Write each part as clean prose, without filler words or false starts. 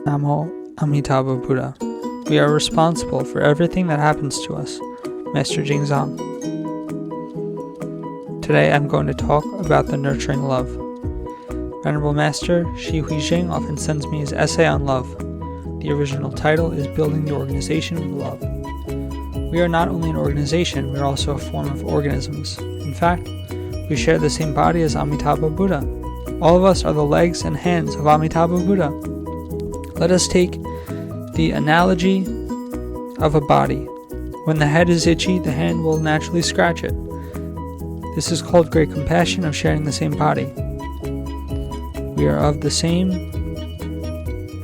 Namo Amitabha Buddha. We are responsible for everything that happens to us. Master Jingzong. Today I'm going to talk about the nurturing love. Venerable Master Shi Huijing often sends me his essay on love. The original title is Building the Organization with Love. We are not only an organization, we are also a form of organisms. In fact, we share the same body as Amitabha Buddha. All of us are the legs and hands of Amitabha Buddha. Let us take the analogy of a body. When the head is itchy, the hand will naturally scratch it. This is called great compassion of sharing the same body. We are of the same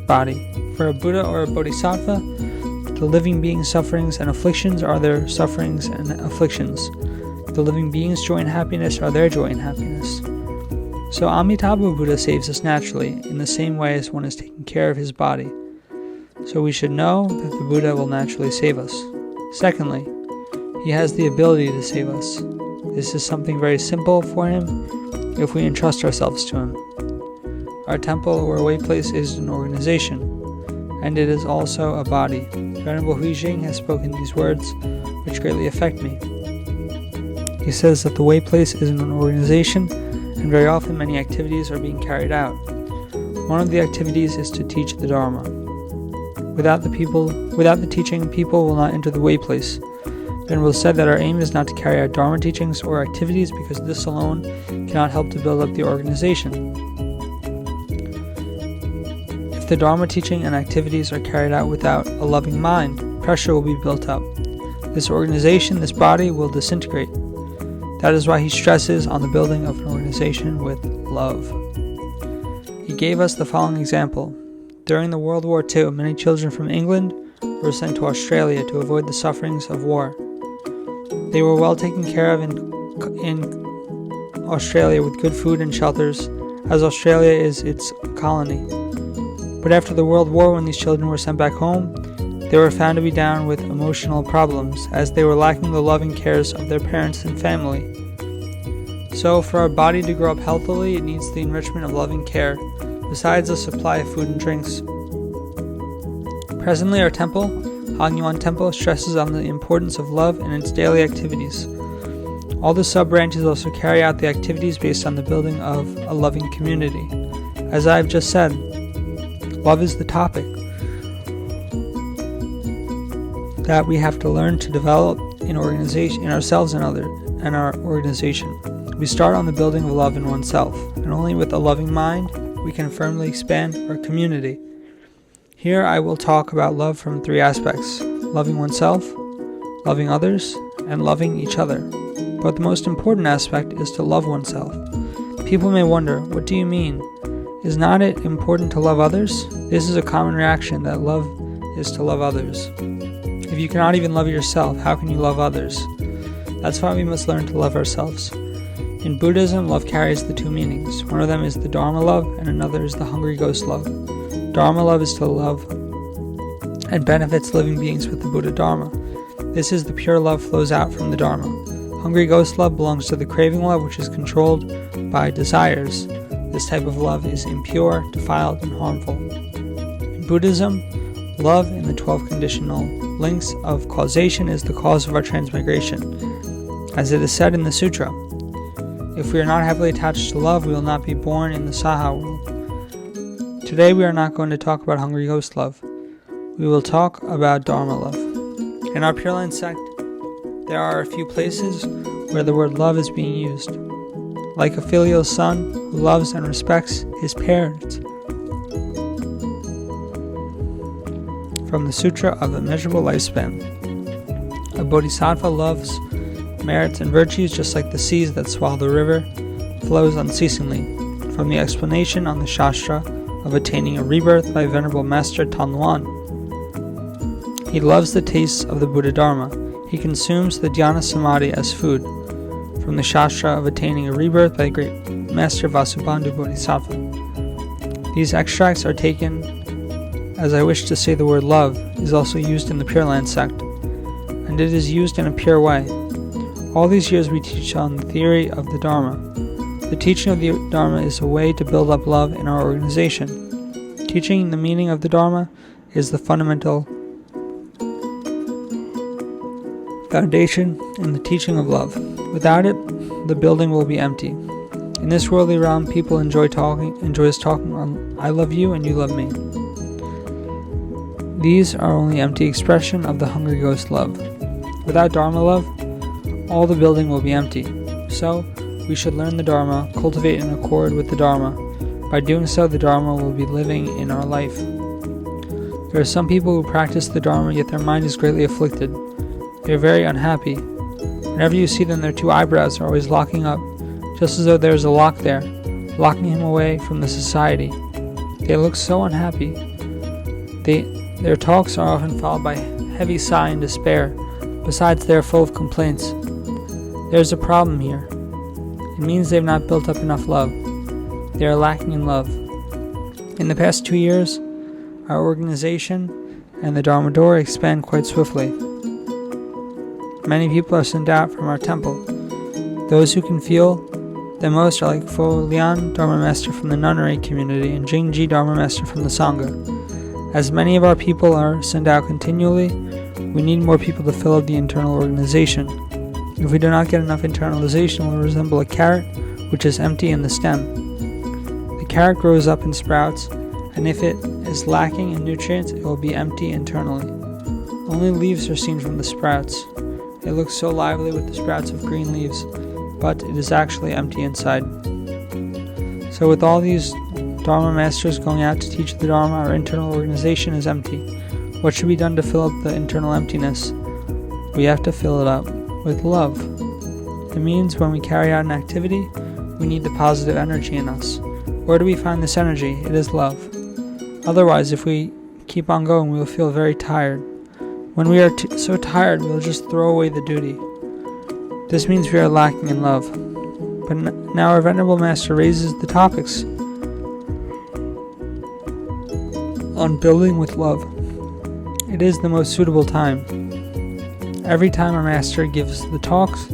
body. For a Buddha or a Bodhisattva, the living being's sufferings and afflictions are their sufferings and afflictions. The living being's joy and happiness are their joy and happiness. So Amitabha Buddha saves us naturally, in the same way as one is taking care of his body. So we should know that the Buddha will naturally save us. Secondly, he has the ability to save us. This is something very simple for him if we entrust ourselves to him. Our temple or way place is an organization, and it is also a body. Venerable Huijing has spoken these words, which greatly affect me. He says that the way place is an organization, and very often many activities are being carried out. One of the activities is to teach the Dharma. Without the teaching, people will not enter the way place. Venerable said that our aim is not to carry out Dharma teachings or activities because this alone cannot help to build up the organization. If the Dharma teaching and activities are carried out without a loving mind, pressure will be built up. This organization, this body, will disintegrate. That is why he stresses on the building of an organization with love. He gave us the following example. During the World War II, many children from England were sent to Australia to avoid the sufferings of war. They were well taken care of in Australia with good food and shelters, as Australia is its colony. But after the World War, when these children were sent back home, they were found to be down with emotional problems, as they were lacking the loving cares of their parents and family. So, for our body to grow up healthily, it needs the enrichment of loving care, besides a supply of food and drinks. Presently, our temple, Hangyuan Temple, stresses on the importance of love in its daily activities. All the sub-branches also carry out the activities based on the building of a loving community. As I have just said, love is the topic that we have to learn to develop in ourselves and our organization. We start on the building of love in oneself, and only with a loving mind we can firmly expand our community. Here I will talk about love from three aspects: loving oneself, loving others, and loving each other. But the most important aspect is to love oneself. People may wonder, what do you mean? Is not it important to love others? This is a common reaction, that love is to love others. If you cannot even love yourself, how can you love others? That's why we must learn to love ourselves. In Buddhism, love carries the two meanings. One of them is the Dharma love, and another is the hungry ghost love. Dharma love is to love and benefits living beings with the Buddha Dharma. This is the pure love flows out from the Dharma. Hungry ghost love belongs to the craving love, which is controlled by desires. This type of love is impure, defiled, and harmful. In Buddhism, love in the 12 conditional links of causation is the cause of our transmigration. As it is said in the sutra, if we are not heavily attached to love, we will not be born in the Saha world. Today we are not going to talk about hungry ghost love. We will talk about Dharma love. In our Pure Land sect, there are a few places where the word love is being used. Like a filial son who loves and respects his parents. From the Sutra of the Measurable Lifespan. A bodhisattva loves merits and virtues just like the seas that swallow the river flows unceasingly. From the explanation on the Shastra of Attaining a Rebirth by Venerable Master Tanluan. He loves the tastes of the Buddha Dharma. He consumes the dhyana samadhi as food. From the Shastra of Attaining a Rebirth by Great Master Vasubandhu Bodhisattva. These extracts are taken as I wish to say the word love is also used in the Pure Land sect, and it is used in a pure way. All these years we teach on the theory of the Dharma. The teaching of the Dharma is a way to build up love in our organization. Teaching the meaning of the Dharma is the fundamental foundation in the teaching of love. Without it, the building will be empty. In this worldly realm, people enjoys talking on I love you and you love me. These are only empty expression of the hungry ghost love. Without Dharma love, all the building will be empty. So, we should learn the Dharma, cultivate in accord with the Dharma. By doing so, the Dharma will be living in our life. There are some people who practice the Dharma, yet their mind is greatly afflicted. They are very unhappy. Whenever you see them, their two eyebrows are always locking up, just as though there is a lock there, locking him away from the society. They look so unhappy. Their talks are often followed by heavy sigh and despair. Besides, they are full of complaints. There is a problem here. It means they have not built up enough love. They are lacking in love. In the past 2 years, our organization and the Dharma door expand quite swiftly. Many people are sent out from our temple. Those who can feel the most are like Fo Lian, Dharma Master from the nunnery community, and Jingzong, Dharma Master from the Sangha. As many of our people are sent out continually, we need more people to fill up the internal organization. If we do not get enough internalization, it will resemble a carrot which is empty in the stem. The carrot grows up and sprouts, and if it is lacking in nutrients, it will be empty internally. Only leaves are seen from the sprouts. It looks so lively with the sprouts of green leaves, but it is actually empty inside. So with all these Dharma masters going out to teach the Dharma, our internal organization is empty. What should be done to fill up the internal emptiness? We have to fill it up with love. It means when we carry out an activity, we need the positive energy in us. Where do we find this energy? It is love. Otherwise, if we keep on going, we will feel very tired. When we are so tired, we will just throw away the duty. This means we are lacking in love. But now our Venerable Master raises the topics on building with love. It is the most suitable time. Every time our Master gives the talks,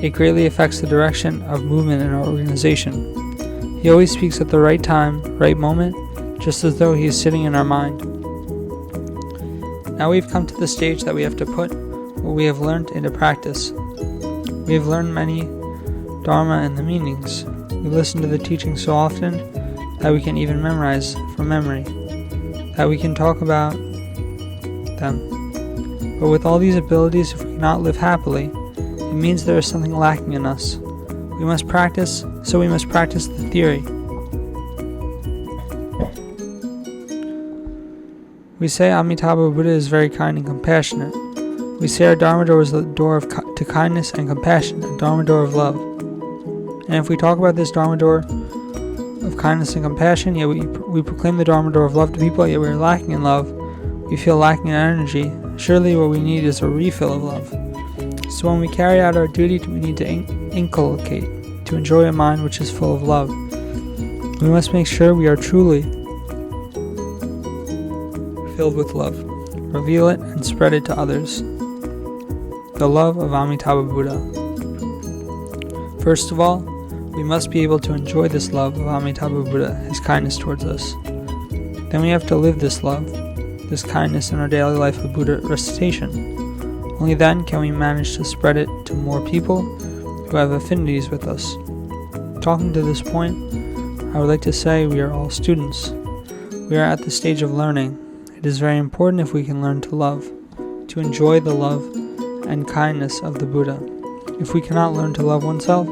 it greatly affects the direction of movement in our organization. He always speaks at the right time, right moment, just as though he is sitting in our mind. Now we've come to the stage that we have to put what we have learned into practice. We have learned many Dharma and the meanings. We listen to the teachings so often that we can even memorize from memory, that we can talk about them. But with all these abilities, if we cannot live happily, it means there is something lacking in us. We must practice the theory. We say Amitabha Buddha is very kind and compassionate. We say our Dharma door is the door to kindness and compassion, a Dharma door of love. And if we talk about this Dharma door of kindness and compassion, yet we proclaim the Dharma door of love to people, yet we are lacking in love, we feel lacking in energy, surely what we need is a refill of love. So when we carry out our duty, we need to inculcate, to enjoy a mind which is full of love. We must make sure we are truly filled with love. Reveal it and spread it to others. The love of Amitabha Buddha. First of all, we must be able to enjoy this love of Amitabha Buddha, his kindness towards us. Then we have to live this love, this kindness in our daily life of Buddha recitation. Only then can we manage to spread it to more people who have affinities with us. Talking to this point, I would like to say we are all students. We are at the stage of learning. It is very important if we can learn to love, to enjoy the love and kindness of the Buddha. If we cannot learn to love oneself,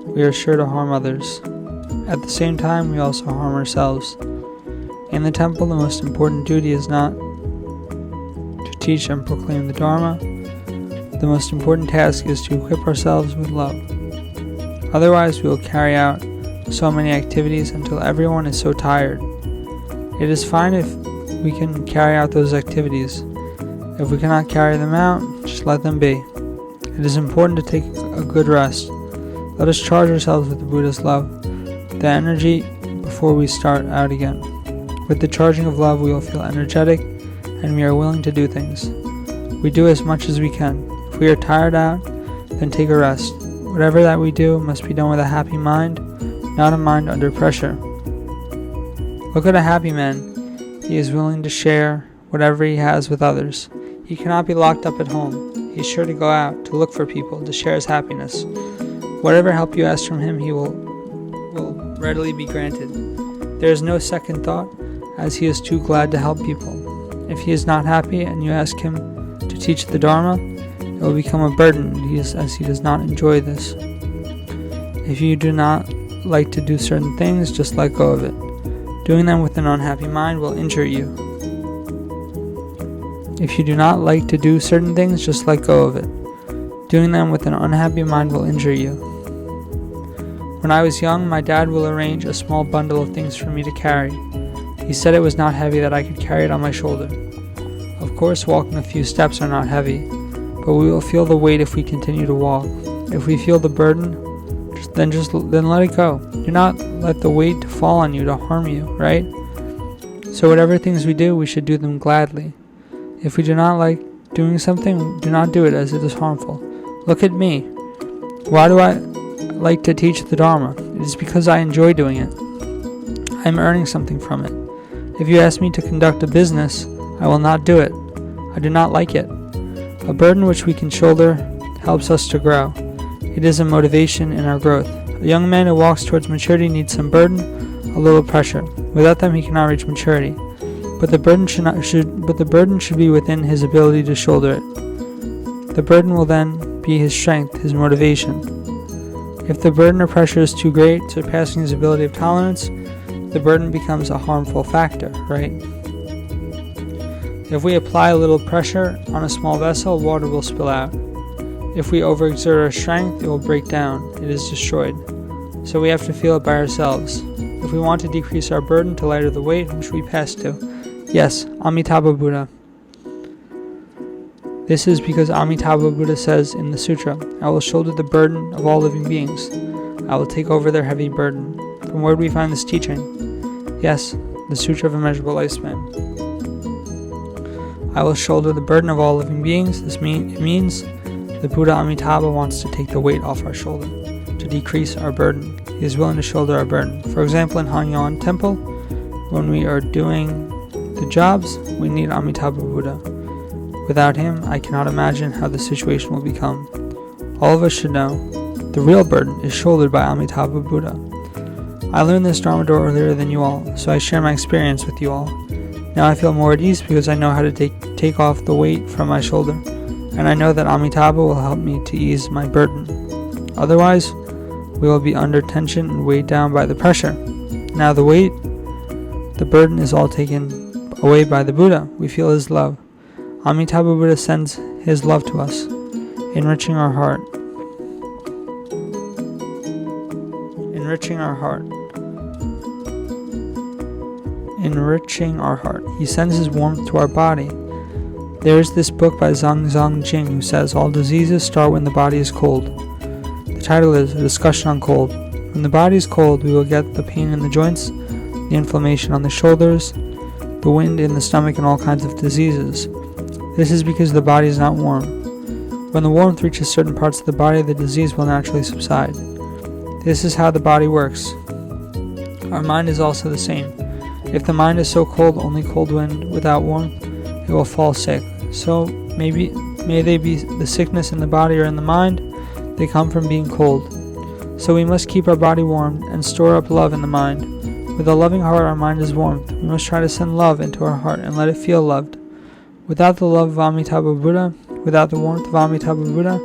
we are sure to harm others. At the same time, we also harm ourselves. In the temple, the most important duty is not to teach and proclaim the Dharma. The most important task is to equip ourselves with love. Otherwise, we will carry out so many activities until everyone is so tired. It is fine if we can carry out those activities. If we cannot carry them out, just let them be. It is important to take a good rest. Let us charge ourselves with the Buddha's love, the energy, before we start out again. With the charging of love, we will feel energetic and we are willing to do things. We do as much as we can. If we are tired out, then take a rest. Whatever that we do must be done with a happy mind, not a mind under pressure. Look at a happy man. He is willing to share whatever he has with others. He cannot be locked up at home. He is sure to go out, to look for people, to share his happiness. Whatever help you ask from him, he will readily be granted. There is no second thought, as he is too glad to help people. If he is not happy and you ask him to teach the Dharma, it will become a burden as he does not enjoy this. If you do not like to do certain things, just let go of it. Doing them with an unhappy mind will injure you. If you do not like to do certain things, just let go of it. Doing them with an unhappy mind will injure you. When I was young, my dad will arrange a small bundle of things for me to carry. He said it was not heavy, that I could carry it on my shoulder. Of course, walking a few steps are not heavy, but we will feel the weight if we continue to walk. If we feel the burden, then let it go. Do not let the weight fall on you to harm you, right? So whatever things we do, we should do them gladly. If we do not like doing something, do not do it, as it is harmful. Look at me. Why do I like to teach the Dharma? It is because I enjoy doing it. I am earning something from it. If you ask me to conduct a business, I will not do it. I do not like it. A burden which we can shoulder helps us to grow. It is a motivation in our growth. A young man who walks towards maturity needs some burden, a little pressure. Without them, he cannot reach maturity. But the burden should be within his ability to shoulder it. The burden will then be his strength, his motivation. If the burden or pressure is too great, surpassing his ability of tolerance, the burden becomes a harmful factor, right? If we apply a little pressure on a small vessel, water will spill out. If we overexert our strength, it will break down. It is destroyed. So we have to feel it by ourselves. If we want to decrease our burden to lighter the weight, whom should we pass to? Yes, Amitabha Buddha. This is because Amitabha Buddha says in the sutra, I will shoulder the burden of all living beings. I will take over their heavy burden. From where do we find this teaching? Yes, the Sutra of Immeasurable Lifespan. I will shoulder the burden of all living beings. It means the Buddha Amitabha wants to take the weight off our shoulder, to decrease our burden. He is willing to shoulder our burden. For example, in Hanyang Temple, when we are doing the jobs, we need Amitabha Buddha. Without him, I cannot imagine how the situation will become. All of us should know the real burden is shouldered by Amitabha Buddha. I learned this Dharma door earlier than you all, so I share my experience with you all. Now I feel more at ease because I know how to take off the weight from my shoulder, and I know that Amitabha will help me to ease my burden. Otherwise, we will be under tension and weighed down by the pressure. Now the burden is all taken away by the Buddha. We feel his love. Amitabha Buddha sends his love to us, enriching our heart. Enriching our heart. He sends his warmth to our body. There is this book by Jingzong who says all diseases start when the body is cold. The title is A Discussion on Cold. When the body is cold, we will get the pain in the joints, the inflammation on the shoulders, the wind in the stomach, and all kinds of diseases. This is because the body is not warm. When the warmth reaches certain parts of the body, the disease will naturally subside. This is how the body works. Our mind is also the same. If the mind is so cold, only cold wind without warmth, it will fall sick. So may they be the sickness in the body or in the mind, they come from being cold. So we must keep our body warm and store up love in the mind. With a loving heart, our mind is warmed. We must try to send love into our heart and let it feel loved. Without the love of Amitabha Buddha, without the warmth of Amitabha Buddha,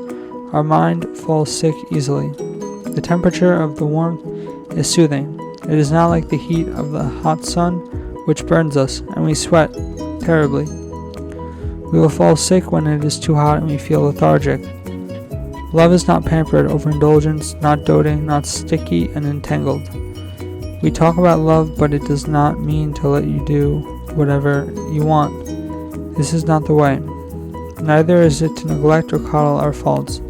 our mind falls sick easily. The temperature of the warmth is soothing. It is not like the heat of the hot sun, which burns us, and we sweat terribly. We will fall sick when it is too hot and we feel lethargic. Love is not pampered overindulgence, not doting, not sticky and entangled. We talk about love, but it does not mean to let you do whatever you want. This is not the way. Neither is it to neglect or coddle our faults,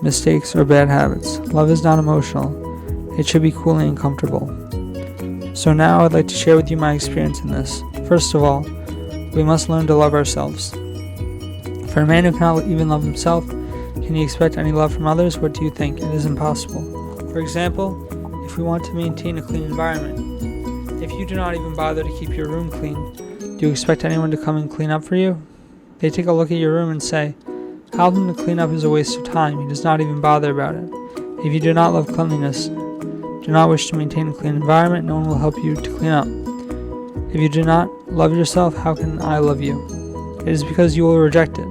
mistakes, or bad habits. Love is not emotional. It should be cool and comfortable. So now I'd like to share with you my experience in this. First of all, we must learn to love ourselves. For a man who cannot even love himself, can he expect any love from others? What do you think? It is impossible. For example, if we want to maintain a clean environment, if you do not even bother to keep your room clean, Do you expect anyone to come and clean up for you? They take a look at your room and say, help him to clean up is a waste of time. He does not even bother about it. If you do not love cleanliness, do not wish to maintain a clean environment, no one will help you to clean up. If you do not love yourself, how can I love you? It is because you will reject it.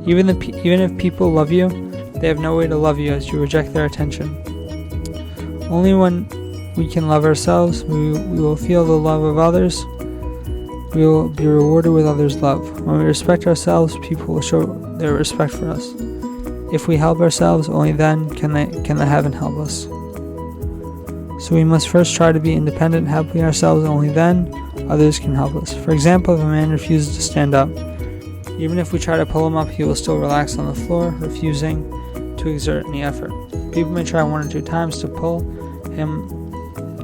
Even if people love you, they have no way to love you as you reject their attention. Only when we can love ourselves, we will feel the love of others. We will be rewarded with others' love. When we respect ourselves, people will show their respect for us. If we help ourselves, only then can the heaven help us. So we must first try to be independent, helping ourselves, only then others can help us. For example, if a man refuses to stand up, even if we try to pull him up, he will still relax on the floor, refusing to exert any effort. People may try 1 or 2 times to pull him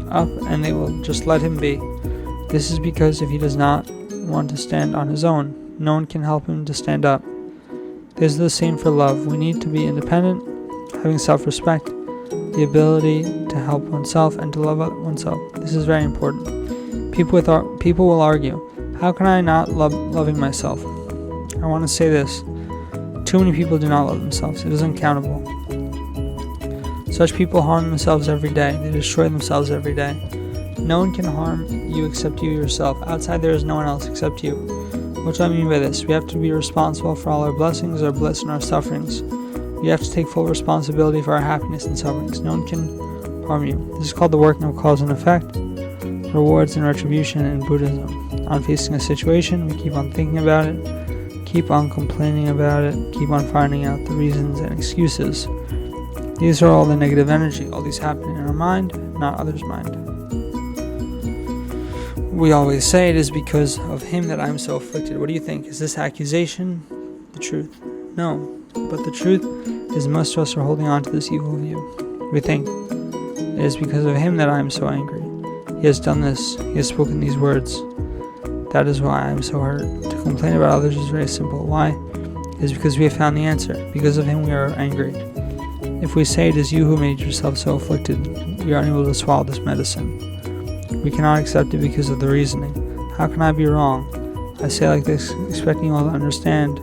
up, and they will just let him be. This is because if he does not want to stand on his own, no one can help him to stand up. This is the same for love. We need to be independent, having self-respect, the ability to help oneself and to love oneself. This is very important. People will argue, how can I not loving myself? I want to say this. Too many people do not love themselves. It is uncountable. Such people harm themselves every day. They destroy themselves every day. No one can harm you except you yourself. Outside there is no one else except you. What do I mean by this? We have to be responsible for all our blessings, our bliss, and our sufferings. We have to take full responsibility for our happiness and sufferings. No one can harm you. This is called the working of cause and effect, rewards and retribution in Buddhism. On facing a situation, we keep on thinking about it, keep on complaining about it, keep on finding out the reasons and excuses. These are all the negative energy. All these happen in our mind, not others' mind. We always say it is because of him that I am so afflicted. What do you think? Is this accusation the truth? No. But the truth is most of us are holding on to this evil view. We think, it is because of him that I am so angry. He has done this. He has spoken these words. That is why I am so hurt. To complain about others is very simple. Why? It is because we have found the answer. Because of him we are angry. If we say it is you who made yourself so afflicted, we are unable to swallow this medicine. We cannot accept it because of the reasoning. How can I be wrong? I say like this, expecting you all to understand,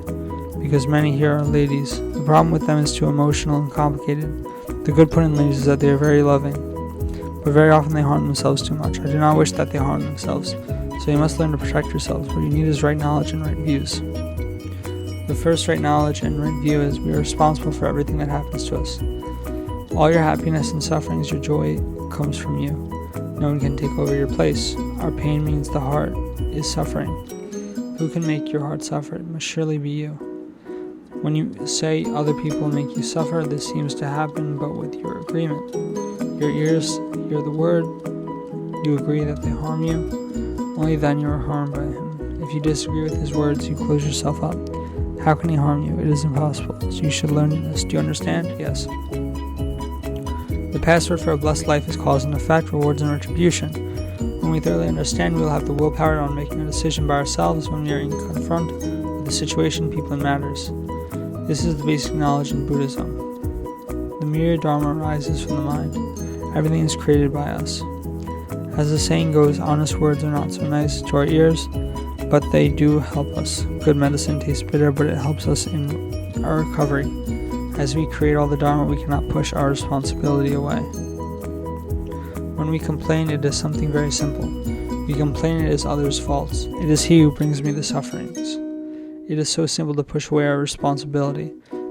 because many here are ladies. The problem with them is too emotional and complicated. The good point in ladies is that they are very loving, but very often they harm themselves too much. I do not wish that they harm themselves, so you must learn to protect yourselves. What you need is right knowledge and right views. The first right knowledge and right view is we are responsible for everything that happens to us. All your happiness and sufferings, your joy, comes from you. No one can take over your place. Our pain means the heart is suffering. Who can make your heart suffer? It must surely be you. When you say other people make you suffer, this seems to happen but with your agreement. Your ears hear the word, you agree that they harm you, only then you are harmed by him. If you disagree with his words, you close yourself up. How can he harm you? It is impossible. So you should learn this. Do you understand? Yes. The password for a blessed life is cause and effect, rewards and retribution. When we thoroughly understand, we will have the willpower on making a decision by ourselves when we are confronted with the situation, people, and matters. This is the basic knowledge in Buddhism. The mere Dharma arises from the mind. Everything is created by us. As the saying goes, honest words are not so nice to our ears, but they do help us. Good medicine tastes bitter, but it helps us in our recovery. As we create all the Dharma, we cannot push our responsibility away. When we complain, it is something very simple. We complain it is others' faults. It is he who brings me the sufferings. It is so simple to push away our responsibility,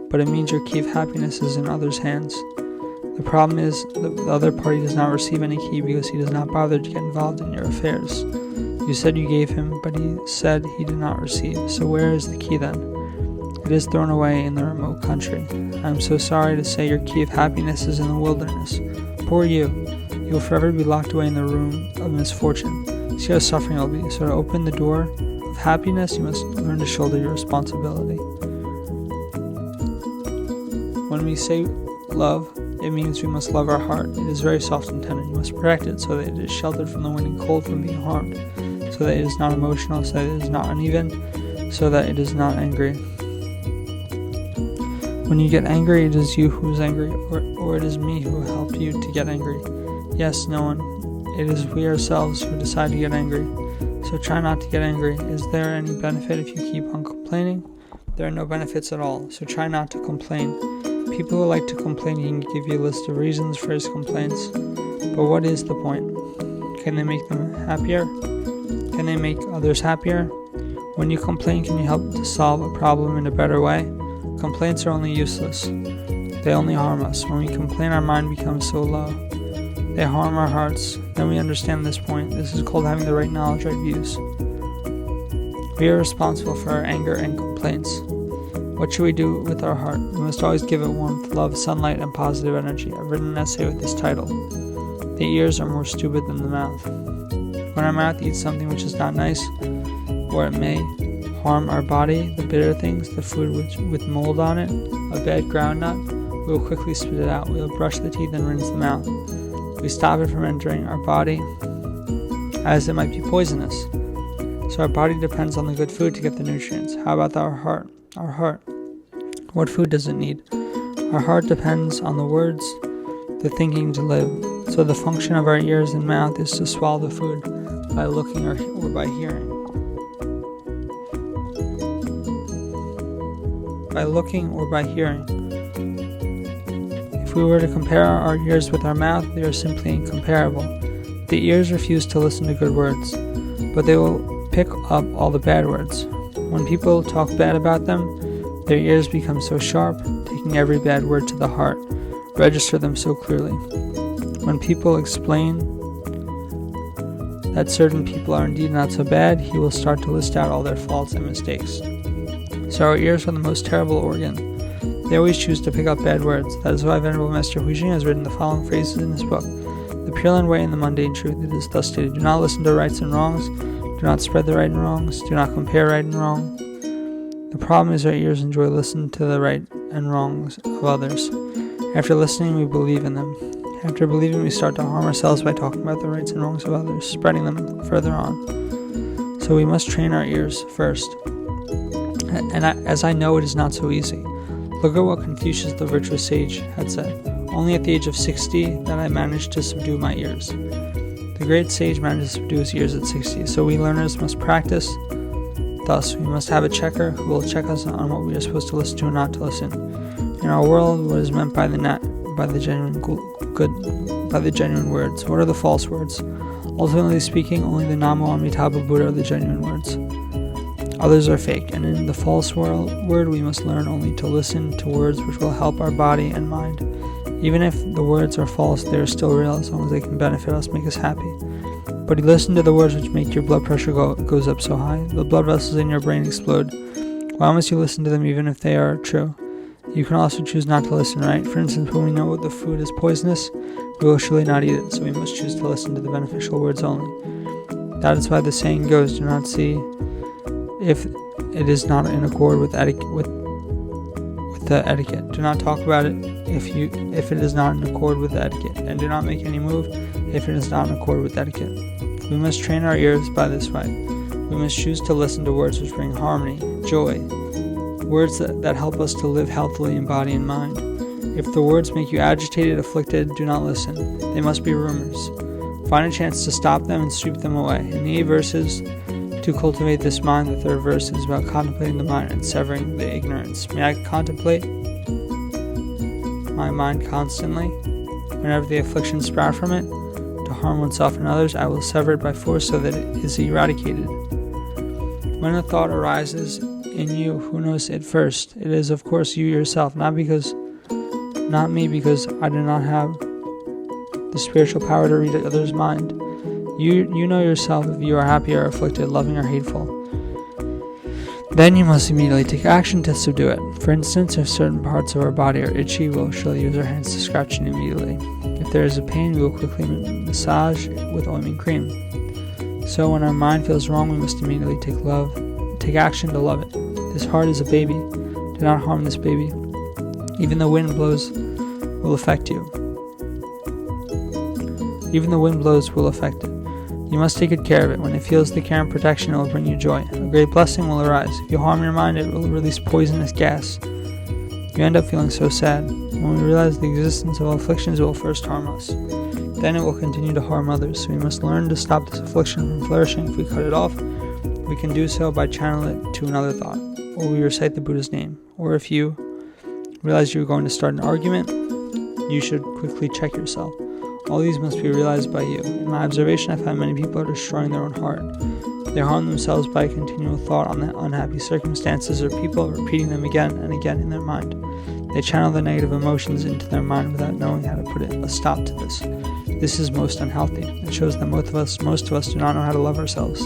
but it means your key of happiness is in others' hands. The problem is that the other party does not receive any key because he does not bother to get involved in your affairs. You said you gave him, but he said he did not receive. So where is the key then? It is thrown away in the remote country. I am so sorry to say your key of happiness is in the wilderness. Poor you. You will forever be locked away in the room of misfortune. See how suffering will be. So to open the door of happiness, you must learn to shoulder your responsibility. When we say love, it means we must love our heart. It is very soft and tender. You must protect it so that it is sheltered from the wind and cold, from being harmed, so that it is not emotional, so that it is not uneven, so that it is not angry. When you get angry, it is you who is angry, or it is me who helped you to get angry. Yes, no one. It is we ourselves who decide to get angry. So try not to get angry. Is there any benefit if you keep on complaining? There are no benefits at all, so try not to complain. People who like to complain can give you a list of reasons for his complaints, but what is the point? Can they make them happier? Can they make others happier? When you complain, can you help to solve a problem in a better way? Complaints are only useless. They only harm us. When we complain, our mind becomes so low. They harm our hearts. Then we understand this point. This is called having the right knowledge, right views. We are responsible for our anger and complaints. What should we do with our heart? We must always give it warmth, love, sunlight, and positive energy. I've written an essay with this title. The ears are more stupid than the mouth. When our mouth eats something which is not nice, or it may harm our body, the bitter things, the food with mold on it, a bad groundnut, we will quickly spit it out. We will brush the teeth and rinse them out. We stop it from entering our body, as it might be poisonous. So our body depends on the good food to get the nutrients. How about our heart? Our heart. What food does it need? Our heart depends on the words, the thinking to live. So the function of our ears and mouth is to swallow the food by looking or by hearing. By looking or by hearing. If we were to compare our ears with our mouth, they are simply incomparable. The ears refuse to listen to good words, but they will pick up all the bad words. When people talk bad about them, their ears become so sharp, taking every bad word to the heart, register them so clearly. When people explain that certain people are indeed not so bad, he will start to list out all their faults and mistakes. So our ears are the most terrible organ. They always choose to pick up bad words. That is why Venerable Master Huijing has written the following phrases in his book. The Pure Land Way and the Mundane Truth. It is thus stated: do not listen to rights and wrongs. Do not spread the right and wrongs. Do not compare right and wrong. The problem is our ears enjoy listening to the right and wrongs of others. After listening, we believe in them. After believing, we start to harm ourselves by talking about the rights and wrongs of others, spreading them further on. So we must train our ears first. As I know, it is not so easy. Look at what Confucius, the virtuous sage, had said. Only at the age of 60 that I managed to subdue my ears. The great sage managed to subdue his ears at 60, so we learners must practice. Thus, we must have a checker who will check us on what we are supposed to listen to and not to listen. In our world, what is meant by the genuine words? What are the false words? Ultimately speaking, only the Namo Amitabha Buddha are the genuine words. Others are fake, and in the false word we must learn only to listen to words which will help our body and mind. Even if the words are false, they are still real as long as they can benefit us, make us happy. But you listen to the words which make your blood pressure goes up so high, the blood vessels in your brain explode. Why must you listen to them even if they are true? You can also choose not to listen, right? For instance, when we know the food is poisonous, we will surely not eat it, so we must choose to listen to the beneficial words only. That is why the saying goes, do not see if it is not in accord with the etiquette. Do not talk about it if it is not in accord with the etiquette, and do not make any move if it is not in accord with etiquette. We must train our ears by this way. We must choose to listen to words which bring harmony, joy, words that help us to live healthily in body and mind. If the words make you agitated, afflicted, do not listen. They must be rumors. Find a chance to stop them and sweep them away. In the 8 verses, to cultivate this mind, the 3rd verse is about contemplating the mind and severing the ignorance. May I contemplate my mind constantly? Whenever the afflictions sprout from it, to harm oneself and others, I will sever it by force so that it is eradicated. When a thought arises in you, who knows it first? It is, of course, you yourself, not me, because I do not have the spiritual power to read others' mind. You know yourself if you are happy or afflicted, loving or hateful. Then you must immediately take action to subdue it. For instance, if certain parts of our body are itchy, we will surely use our hands to scratch it immediately. If there is a pain, we will quickly massage with ointment cream. So when our mind feels wrong, we must immediately take action to love it. This heart is a baby. Do not harm this baby. Even the wind blows will affect you. Even the wind blows will affect it. You must take good care of it. When it feels the care and protection, it will bring you joy. A great blessing will arise. If you harm your mind, it will release poisonous gas. You end up feeling so sad. When we realize the existence of all afflictions, it will first harm us. then it will continue to harm others. So we must learn to stop this affliction from flourishing. If we cut it off, we can do so by channeling it to another thought, or we recite the Buddha's name. Or if you realize you're going to start an argument, you should quickly check yourself. All these must be realized by you. In my observation, I find many people are destroying their own heart. They harm themselves by continual thought on the unhappy circumstances or people, repeating them again and again in their mind. They channel the negative emotions into their mind without knowing how to put a stop to this. This is most unhealthy. It shows that most of us do not know how to love ourselves.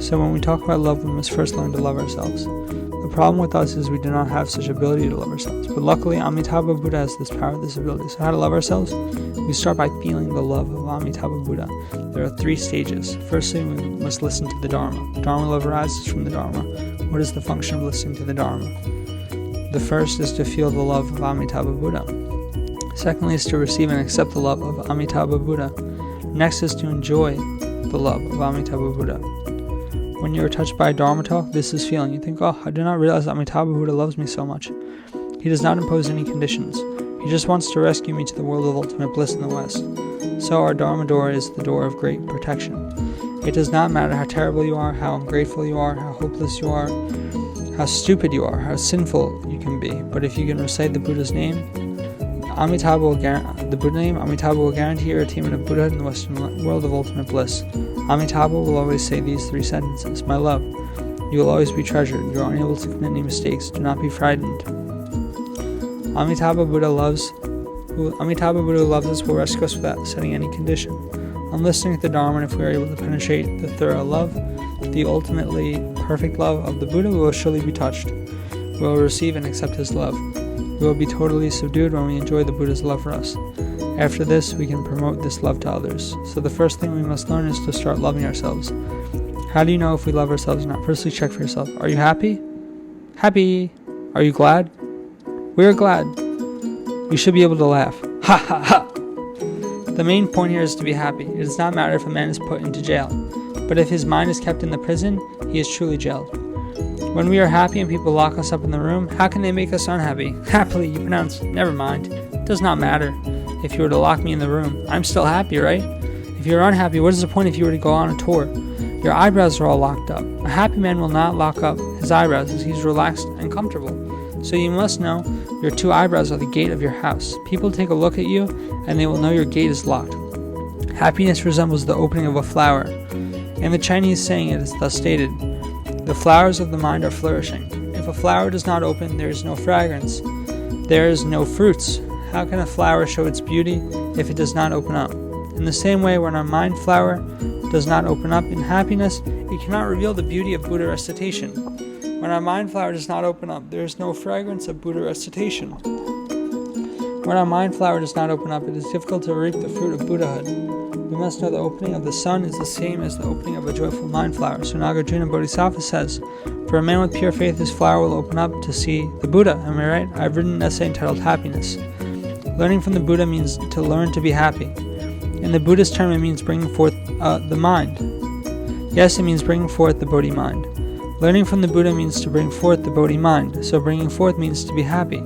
So when we talk about love, we must first learn to love ourselves. The problem with us is we do not have such ability to love ourselves. But luckily, Amitabha Buddha has this power, this ability. So how to love ourselves? We start by feeling the love of Amitabha Buddha. There are 3 stages. Firstly, we must listen to the Dharma. Dharma love arises from the Dharma. What is the function of listening to the Dharma? The first is to feel the love of Amitabha Buddha. Secondly is to receive and accept the love of Amitabha Buddha. Next is to enjoy the love of Amitabha Buddha. When you are touched by a Dharma talk, this is feeling. You think, oh, I did not realize that Amitabha Buddha loves me so much. He does not impose any conditions. He just wants to rescue me to the world of ultimate bliss in the West. So our Dharma door is the door of great protection. It does not matter how terrible you are, how ungrateful you are, how hopeless you are, how stupid you are, how sinful you can be. But if you can recite the Buddha's name, Amitabha will guarantee your attainment of Buddhahood in the Western world of ultimate bliss. Amitabha will always say these 3 sentences. My love, you will always be treasured. You are unable to commit any mistakes. Do not be frightened. Amitabha Buddha who loves us will rescue us without setting any condition. On listening to the Dharma, if we are able to penetrate the thorough love, the ultimately perfect love of the Buddha, we will surely be touched. We will receive and accept his love. We will be totally subdued when we enjoy the Buddha's love for us. After this, we can promote this love to others. So the first thing we must learn is to start loving ourselves. How do you know if we love ourselves or not? Firstly, check for yourself. Are you happy? Happy. Are you glad? We are glad. You should be able to laugh. Ha ha ha! The main point here is to be happy. It does not matter if a man is put into jail, but if his mind is kept in the prison, he is truly jailed. When we are happy and people lock us up in the room, how can they make us unhappy? Happily, you pronounce, never mind. It does not matter. If you were to lock me in the room, I'm still happy, right? If you're unhappy, what is the point if you were to go on a tour? Your eyebrows are all locked up. A happy man will not lock up his eyebrows as he's relaxed and comfortable. So you must know your 2 eyebrows are the gate of your house. People take a look at you and they will know your gate is locked. Happiness resembles the opening of a flower. In the Chinese saying it is thus stated, the flowers of the mind are flourishing. If a flower does not open, there is no fragrance. There is no fruits. How can a flower show its beauty if it does not open up? In the same way, when our mind flower does not open up in happiness, it cannot reveal the beauty of Buddha recitation. When our mind flower does not open up, there is no fragrance of Buddha recitation. When our mind flower does not open up, it is difficult to reap the fruit of Buddhahood. We must know the opening of the sun is the same as the opening of a joyful mind flower. So Nagarjuna Bodhisattva says, for a man with pure faith, his flower will open up to see the Buddha. Am I right? I've written an essay entitled Happiness. Learning from the Buddha means to learn to be happy. In the Buddhist term, it means bringing forth the mind. Yes, it means bringing forth the Bodhi mind. Learning from the Buddha means to bring forth the Bodhi mind. So bringing forth means to be happy.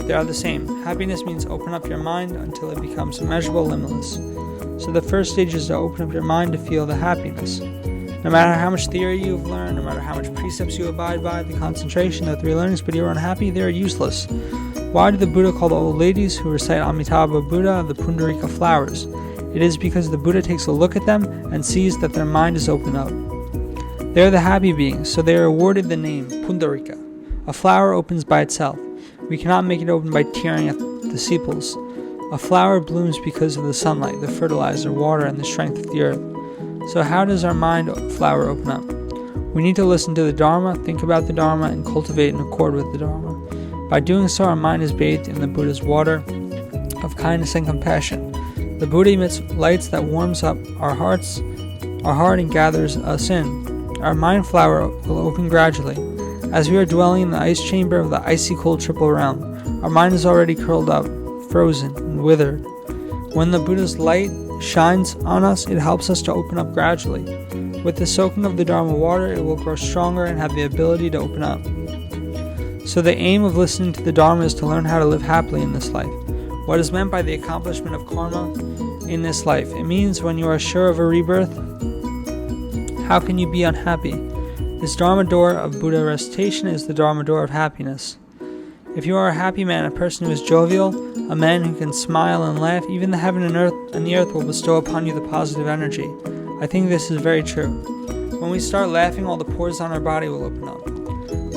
They are the same. Happiness means open up your mind until it becomes immeasurable, limitless. So the first stage is to open up your mind to feel the happiness. No matter how much theory you've learned, no matter how much precepts you abide by, the concentration, the 3 learnings, but you are unhappy, they are useless. Why did the Buddha call the old ladies who recite Amitabha Buddha the Pundarika flowers? It is because the Buddha takes a look at them and sees that their mind is opened up. They are the happy beings, so they are awarded the name Pundarika. A flower opens by itself. We cannot make it open by tearing at the sepals. A flower blooms because of the sunlight, the fertilizer, water, and the strength of the earth. So how does our mind flower open up? We need to listen to the Dharma, think about the Dharma, and cultivate in accord with the Dharma. By doing so, our mind is bathed in the Buddha's water of kindness and compassion. The Buddha emits lights that warms up our heart and gathers us in. Our mind flower will open gradually. As we are dwelling in the ice chamber of the icy cold triple realm, our mind is already curled up, frozen, and withered. When the Buddha's light shines on us, it helps us to open up gradually. With the soaking of the Dharma water, it will grow stronger and have the ability to open up. So the aim of listening to the Dharma is to learn how to live happily in this life. What is meant by the accomplishment of karma in this life? It means when you are sure of a rebirth, how can you be unhappy? This Dharma door of Buddha recitation is the Dharma door of happiness. If you are a happy man, a person who is jovial, a man who can smile and laugh, even the heaven and the earth will bestow upon you the positive energy. I think this is very true. When we start laughing, all the pores on our body will open up.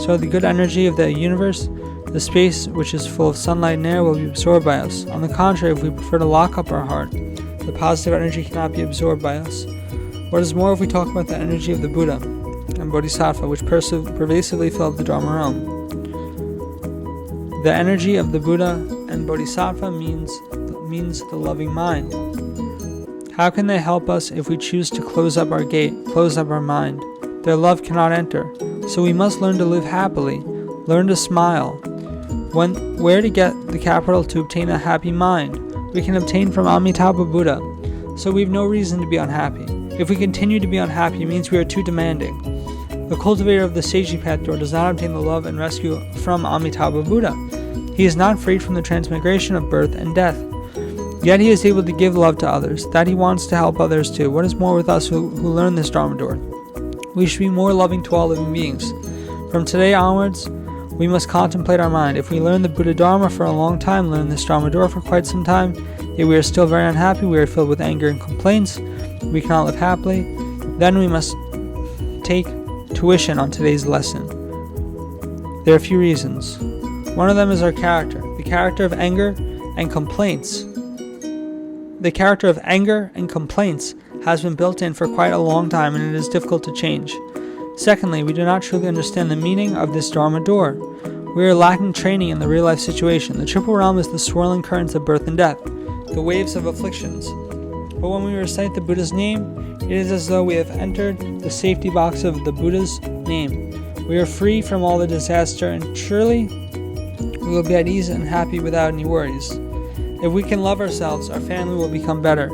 So the good energy of the universe, the space which is full of sunlight and air, will be absorbed by us. On the contrary, if we prefer to lock up our heart, the positive energy cannot be absorbed by us. What is more, if we talk about the energy of the Buddha and Bodhisattva, which pervasively filled the Dharma realm. The energy of the Buddha and Bodhisattva means the loving mind. How can they help us if we choose to close up our gate, close up our mind? Their love cannot enter. So we must learn to live happily, learn to smile. Where to get the capital to obtain a happy mind? We can obtain from Amitabha Buddha. So we have no reason to be unhappy. If we continue to be unhappy, it means we are too demanding. The cultivator of the Sajipat door does not obtain the love and rescue from Amitabha Buddha. He is not freed from the transmigration of birth and death. Yet he is able to give love to others, that he wants to help others too. What is more with us who learn this Dharma door? We should be more loving to all living beings. From today onwards, we must contemplate our mind. If we learn the Buddha Dharma for a long time, learn this Dharma door for quite some time, yet we are still very unhappy, we are filled with anger and complaints, we cannot live happily, then we must take tuition on today's lesson. There are a few reasons. One of them is our character, the character of anger and complaints. The character of anger and complaints has been built in for quite a long time, and it is difficult to change. Secondly, we do not truly understand the meaning of this Dharma door. We are lacking training in the real-life situation. The triple realm is the swirling currents of birth and death, the waves of afflictions. But when we recite the Buddha's name, it is as though we have entered the safety box of the Buddha's name. We are free from all the disaster, and surely we will be at ease and happy without any worries. If we can love ourselves, our family will become better.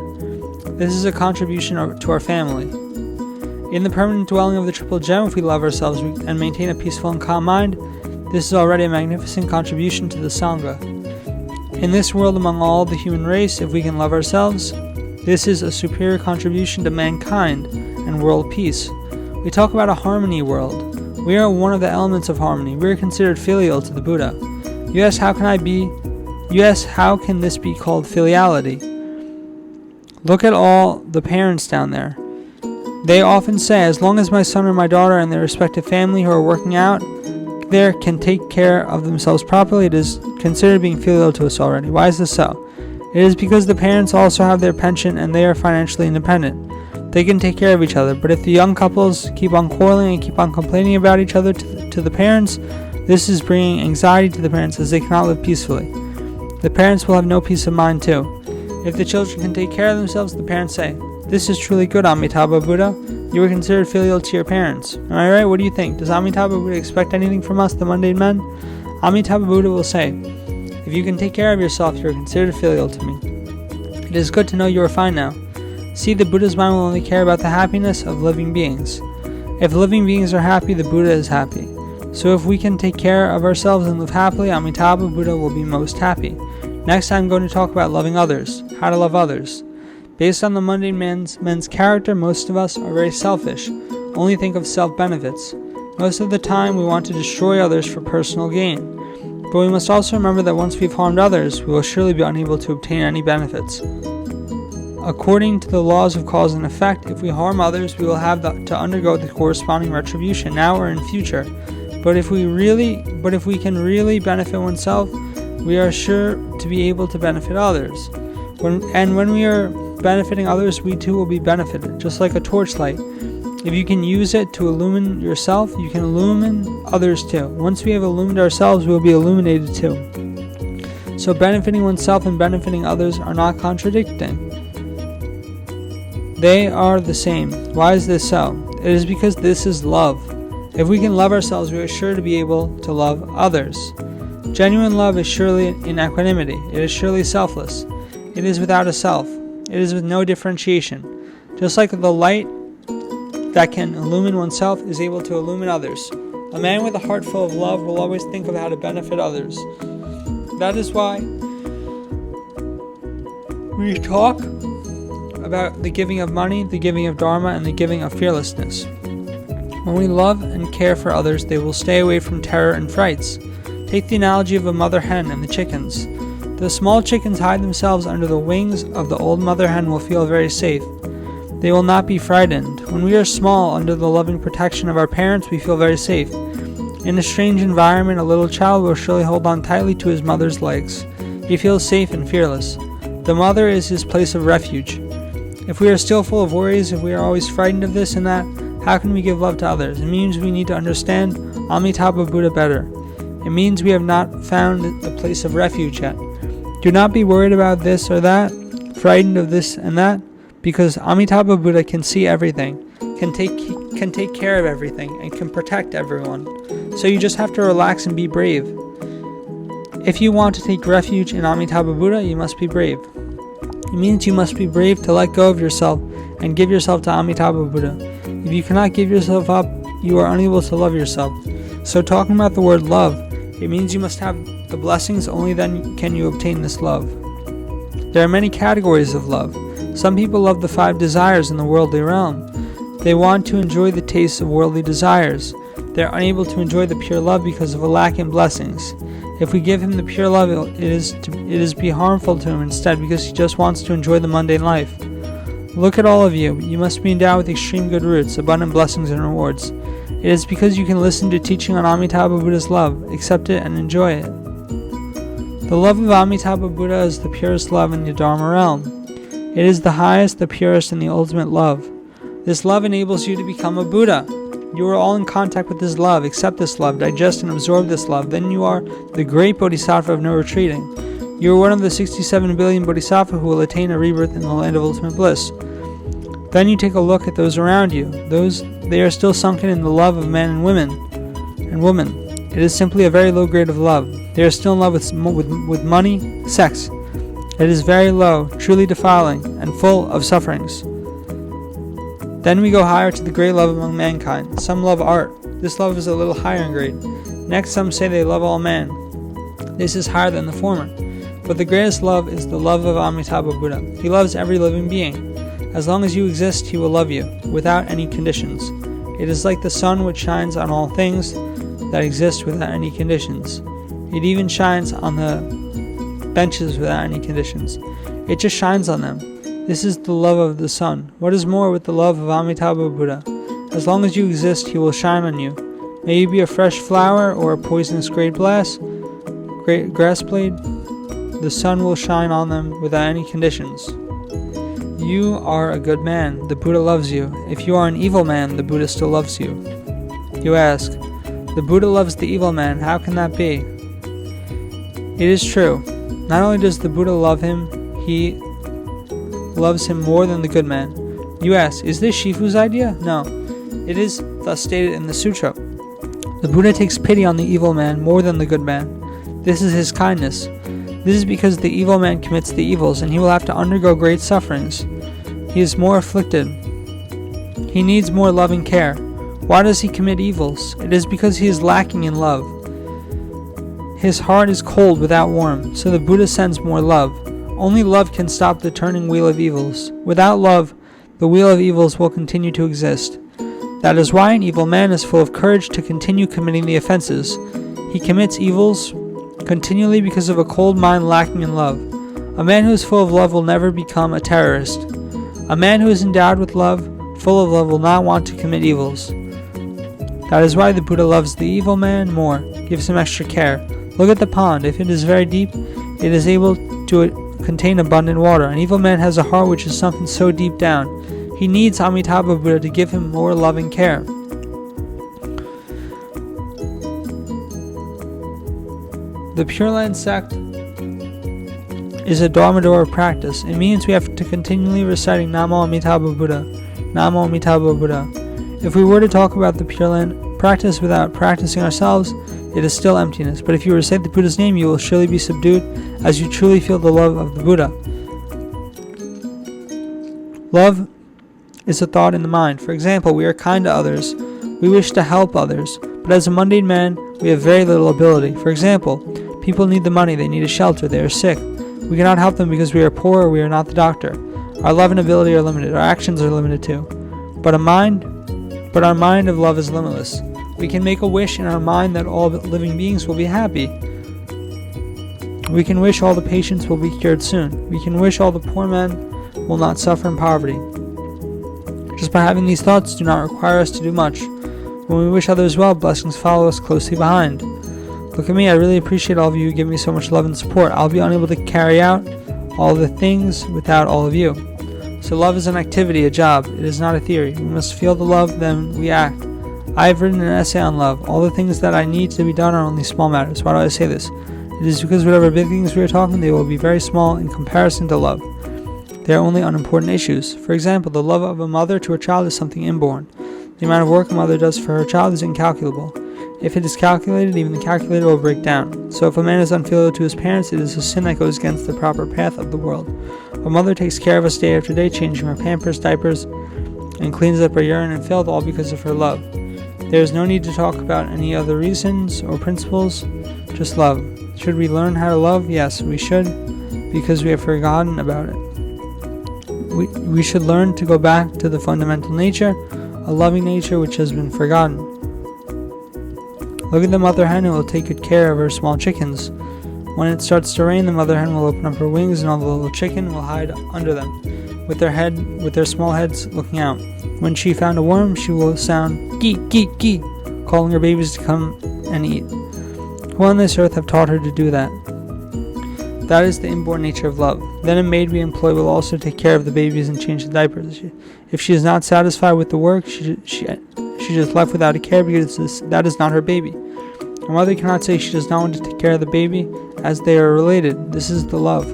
This is a contribution to our family. In the permanent dwelling of the Triple Gem, if we love ourselves and maintain a peaceful and calm mind, this is already a magnificent contribution to the Sangha. In this world among all the human race, if we can love ourselves, this is a superior contribution to mankind and world peace. We talk about a harmony world. We are one of the elements of harmony. We are considered filial to the Buddha. You ask, how can this be called filiality? Look at all the parents down there. They often say, as long as my son or my daughter and their respective family who are working out there can take care of themselves properly, it is considered being filial to us already. Why is this so? It is because the parents also have their pension and they are financially independent. They can take care of each other. But if the young couples keep on quarreling and keep on complaining about each other to the parents, this is bringing anxiety to the parents as they cannot live peacefully. The parents will have no peace of mind too. If the children can take care of themselves, the parents say, "This is truly good, Amitabha Buddha. You were considered filial to your parents." Am I right? What do you think? Does Amitabha Buddha expect anything from us, the mundane men? Amitabha Buddha will say, "If you can take care of yourself, you are considered filial to me. It is good to know you are fine now." See, the Buddha's mind will only care about the happiness of living beings. If living beings are happy, the Buddha is happy. So if we can take care of ourselves and live happily, Amitabha Buddha will be most happy. Next, I'm going to talk about loving others, how to love others. Based on the mundane men's character, most of us are very selfish, only think of self-benefits. Most of the time, we want to destroy others for personal gain. But we must also remember that once we've harmed others, we will surely be unable to obtain any benefits. According to the laws of cause and effect, if we harm others, we will have to undergo the corresponding retribution, now or in future. But if we can really benefit oneself, we are sure to be able to benefit others. When we are benefiting others, we too will be benefited, just like a torchlight. If you can use it to illumine yourself, you can illumine others too. Once we have illumined ourselves, we will be illuminated too. So benefiting oneself and benefiting others are not contradicting. They are the same. Why is this so? It is because this is love. If we can love ourselves, we are sure to be able to love others. Genuine love is surely in equanimity. It is surely selfless. It is without a self. It is with no differentiation. Just like the light that can illumine oneself is able to illumine others. A man with a heart full of love will always think of how to benefit others. That is why We talk about the giving of money, the giving of dharma, and the giving of fearlessness. When we love and care for others, they will stay away from terror and frights. Take the analogy of a mother hen and the chickens. The small chickens hide themselves under the wings of the old mother hen will feel very safe. They will not be frightened. When we are small, under the loving protection of our parents, we feel very safe. In a strange environment, a little child will surely hold on tightly to his mother's legs. He feels safe and fearless. The mother is his place of refuge. If we are still full of worries, if we are always frightened of this and that, how can we give love to others? It means we need to understand Amitabha Buddha better. It means we have not found the place of refuge yet. Do not be worried about this or that, frightened of this and that, because Amitabha Buddha can see everything, can take care of everything, and can protect everyone. So you just have to relax and be brave. If you want to take refuge in Amitabha Buddha, you must be brave. It means you must be brave to let go of yourself and give yourself to Amitabha Buddha. If you cannot give yourself up, you are unable to love yourself. So talking about the word love, it means you must have the blessings, only then can you obtain this love. There are many categories of love. Some people love the 5 desires in the worldly realm. They want to enjoy the taste of worldly desires. They are unable to enjoy the pure love because of a lack in blessings. If we give him the pure love, it is be harmful to him instead because he just wants to enjoy the mundane life. Look at all of you. You must be endowed with extreme good roots, abundant blessings and rewards. It is because you can listen to teaching on Amitabha Buddha's love, accept it, and enjoy it. The love of Amitabha Buddha is the purest love in the Dharma realm. It is the highest, the purest, and the ultimate love. This love enables you to become a Buddha. You are all in contact with this love. Accept this love, digest and absorb this love. Then you are the great Bodhisattva of no retreating. You are one of the 67 billion Bodhisattva who will attain a rebirth in the land of ultimate bliss. Then you take a look at those around you. They are still sunken in the love of men and women. It is simply a very low grade of love. They are still in love with money, sex. It is very low, truly defiling, and full of sufferings. Then we go higher to the great love among mankind. Some love art. This love is a little higher in grade. Next, some say they love all man. This is higher than the former. But the greatest love is the love of Amitabha Buddha. He loves every living being. As long as you exist, he will love you, without any conditions. It is like the sun which shines on all things that exist without any conditions. It even shines on the benches without any conditions. It just shines on them. This is the love of the sun. What is more with the love of Amitabha Buddha? As long as you exist, he will shine on you. May you be a fresh flower or a poisonous great grass blade. The sun will shine on them without any conditions. You are a good man. The Buddha loves you. If you are an evil man, the Buddha still loves you. You ask, the Buddha loves the evil man. How can that be? It is true. Not only does the Buddha love him, he loves him more than the good man. You ask, is this Shifu's idea? No. It is thus stated in the sutra. The Buddha takes pity on the evil man more than the good man. This is his kindness. This is because the evil man commits the evils, and he will have to undergo great sufferings. He is more afflicted. He needs more loving care. Why does he commit evils? It is because he is lacking in love. His heart is cold without warmth, so the Buddha sends more love. Only love can stop the turning wheel of evils. Without love, the wheel of evils will continue to exist. That is why an evil man is full of courage to continue committing the offenses. He commits evils continually because of a cold mind lacking in love. A man who is full of love will never become a terrorist. A man who is endowed with love, full of love, will not want to commit evils. That is why the Buddha loves the evil man more, gives him extra care. Look at the pond. If it is very deep, it is able to contain abundant water. An evil man has a heart which is sunken so deep down. He needs Amitabha Buddha to give him more loving care. The Pure Land sect is a Dharmadhara practice. It means we have to continually reciting Namo Amitabha Buddha, Namo Amitabha Buddha. If we were to talk about the Pure Land practice without practicing ourselves, it is still emptiness. But if you recite the Buddha's name, you will surely be subdued as you truly feel the love of the Buddha. Love is a thought in the mind. For example, we are kind to others. We wish to help others. But as a mundane man, we have very little ability. For example, people need the money, they need a shelter, they are sick. We cannot help them because we are poor or we are not the doctor. Our love and ability are limited. Our actions are limited too. But our mind of love is limitless. We can make a wish in our mind that all living beings will be happy. We can wish all the patients will be cured soon. We can wish all the poor men will not suffer in poverty. Just by having these thoughts do not require us to do much. When we wish others well, blessings follow us closely behind. Look at me, I really appreciate all of you who give me so much love and support. I'll be unable to carry out all the things without all of you. So love is an activity, a job. It is not a theory. We must feel the love, then we act. I have written an essay on love. All the things that I need to be done are only small matters. Why do I say this? It is because whatever big things we are talking, they will be very small in comparison to love. They are only unimportant issues. For example, the love of a mother to her child is something inborn. The amount of work a mother does for her child is incalculable. If it is calculated, even the calculator will break down. So if a man is unfilial to his parents, it is a sin that goes against the proper path of the world. A mother takes care of us day after day, changing her pampers, diapers, and cleans up her urine and filth, all because of her love. There is no need to talk about any other reasons or principles, just love. Should we learn how to love? Yes, we should, because we have forgotten about it. We should learn to go back to the fundamental nature, a loving nature which has been forgotten. Look at the mother hen who will take good care of her small chickens. When it starts to rain, the mother hen will open up her wings and all the little chicken will hide under them, with their small heads looking out. When she found a worm, she will sound geek, geek, geek, calling her babies to come and eat. Who on this earth have taught her to do that? That is the inborn nature of love. Then a maid we employ will also take care of the babies and change the diapers. If she is not satisfied with the work, she is left without a care because that is not her baby. A mother cannot say she does not want to take care of the baby, as they are related. This is the love.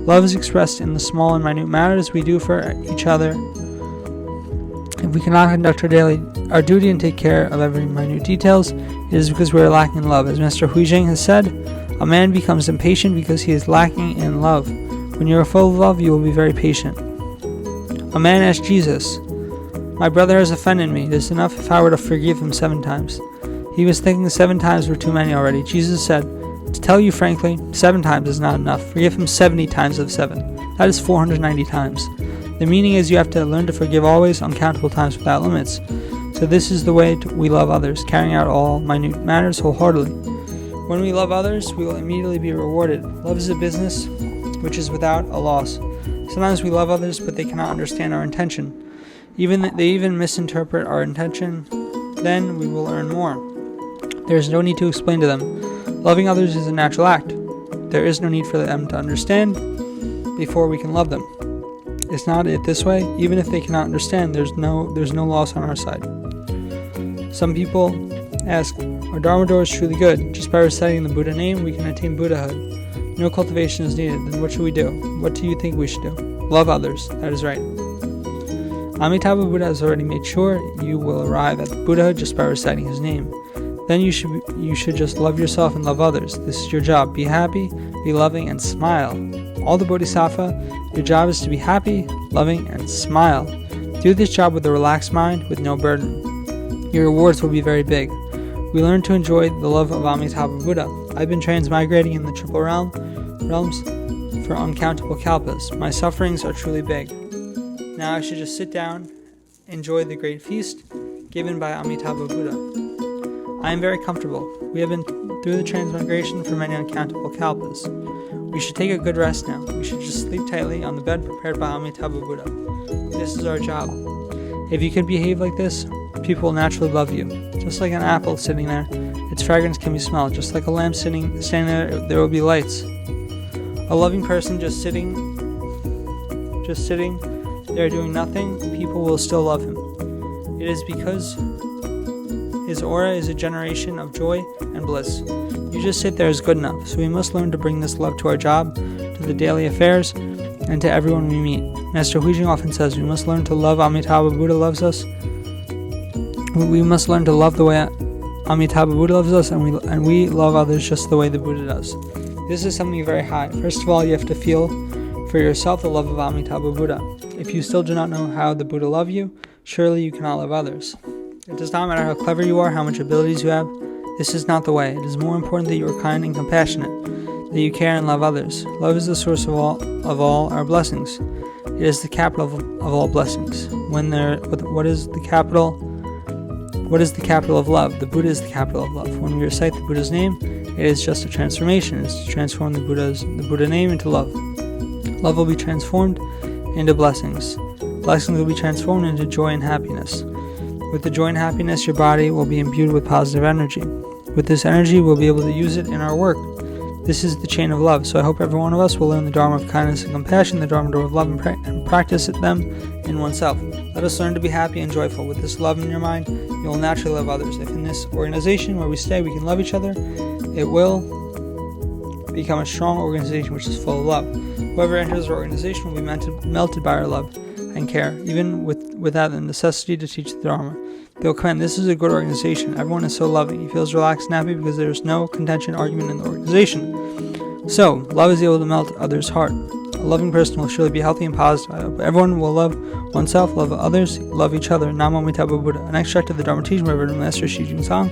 Love is expressed in the small and minute matters we do for each other. If we cannot conduct our duty and take care of every minute details, it is because we are lacking in love. As Master Huizheng has said, a man becomes impatient because he is lacking in love. When you are full of love, you will be very patient. A man asked Jesus, "My brother has offended me. It is enough if I were to forgive him 7 times. He was thinking 7 times were too many already. Jesus said, "To tell you frankly, 7 times is not enough. Forgive him 70 times of 7. That is 490 times. The meaning is you have to learn to forgive always, uncountable times without limits. So this is the way we love others, carrying out all minute matters wholeheartedly. When we love others, we will immediately be rewarded. Love is a business which is without a loss. Sometimes we love others, but they cannot understand our intention. They even misinterpret our intention. Then we will earn more. There is no need to explain to them. Loving others is a natural act. There is no need for them to understand before we can love them. It's not it this way. Even if they cannot understand, there's no loss on our side. Some people ask, our Dharma door is truly good. Just by reciting the Buddha name, we can attain Buddhahood. No cultivation is needed. Then what should we do? What do you think we should do? Love others. That is right. Amitabha Buddha has already made sure you will arrive at Buddhahood just by reciting his name. Then you should just love yourself and love others. This is your job. Be happy, be loving, and smile. All the Bodhisattva, your job is to be happy, loving, and smile. Do this job with a relaxed mind, with no burden. Your rewards will be very big. We learn to enjoy the love of Amitabha Buddha. I've been transmigrating in the triple realms for uncountable kalpas. My sufferings are truly big. Now I should just sit down, enjoy the great feast given by Amitabha Buddha. I am very comfortable. We have been through the transmigration for many uncountable kalpas. We should take a good rest now. We should just sleep tightly on the bed prepared by Amitabha Buddha. This is our job. If you can behave like this, people will naturally love you. Just like an apple sitting there, its fragrance can be smelled. Just like a lamp standing there will be lights. A loving person just sitting there doing nothing, people will still love him. It is because his aura is a generation of joy and bliss. You just sit there is good enough. So we must learn to bring this love to our job, to the daily affairs, and to everyone we meet. Master Huizheng often says we must learn to love Amitabha Buddha loves us. We must learn to love the way Amitabha Buddha loves us, and we love others just the way the Buddha does. This is something very high. First of all, you have to feel for yourself the love of Amitabha Buddha. If you still do not know how the Buddha love you, surely you cannot love others. It does not matter how clever you are, how much abilities you have. This is not the way. It is more important that you are kind and compassionate. that you care and love others. Love is the source of all our blessings. It is the capital of all blessings. What is the capital? What is the capital of love? The Buddha is the capital of love. When we recite the Buddha's name, it is just a transformation. It is to transform the Buddha name into love. Love will be transformed into blessings. Blessings will be transformed into joy and happiness. With the joy and happiness, your body will be imbued with positive energy. With this energy, we'll be able to use it in our work. This is the chain of love, so I hope every one of us will learn the Dharma of kindness and compassion, the Dharma of love, and practice them in oneself. Let us learn to be happy and joyful. With this love in your mind, you will naturally love others. If in this organization where we stay, we can love each other, it will become a strong organization which is full of love. Whoever enters our organization will be melted by our love and care, even without the necessity to teach the Dharma. They'll comment, this is a good organization. Everyone is so loving. He feels relaxed and happy because there is no contention, argument in the organization. So, love is able to melt others' heart. A loving person will surely be healthy and positive. Everyone will love oneself, love others, love each other. Namo Amitabha Buddha. An extract of the Dharma teaching by Venerable Master Jingzong,